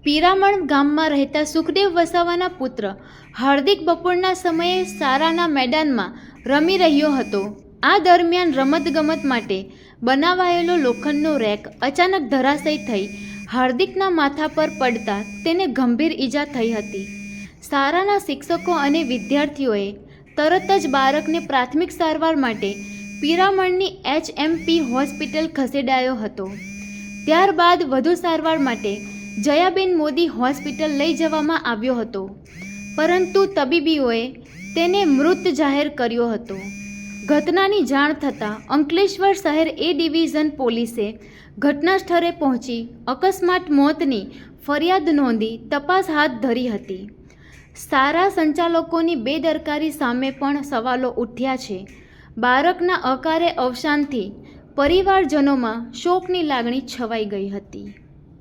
પીરામણ ગામમાં રહેતા સુખદેવ વસાવાના પુત્ર હાર્દિક બપોરના સમયે શાળાના મેદાનમાં રમી રહ્યો હતો. આ દરમિયાન રમતગમત માટે બનાવાયેલો લોખંડનો રેક અચાનક ધરાશયી થઈ હાર્દિકના માથા પર પડતા તેને ગંભીર ઈજા થઈ હતી. શાળાના શિક્ષકો અને વિદ્યાર્થીઓએ તરત જ બાળકને પ્રાથમિક સારવાર માટે પીરામણની HMP હોસ્પિટલ ખસેડાયો હતો. ત્યારબાદ વધુ સારવાર માટે જયાબેન મોદી હોસ્પિટલ લઈ જવામાં આવ્યો હતો, પરંતુ તબીબોએ તેને મૃત જાહેર કર્યો હતો. ઘટનાની જાણ થતાં અંકલેશ્વર શહેર A ડિવિઝન પોલીસે ઘટના સ્થળે પહોંચી અકસ્માત મોતની ફરિયાદ નોંધી તપાસ હાથ ધરી હતી. શાળા સંચાલકોની બેદરકારી સામે પણ સવાલો ઉઠ્યા છે. બાળકના અકાળે અવસાનથી પરિવારજનોમાં શોકની લાગણી છવાઈ ગઈ હતી.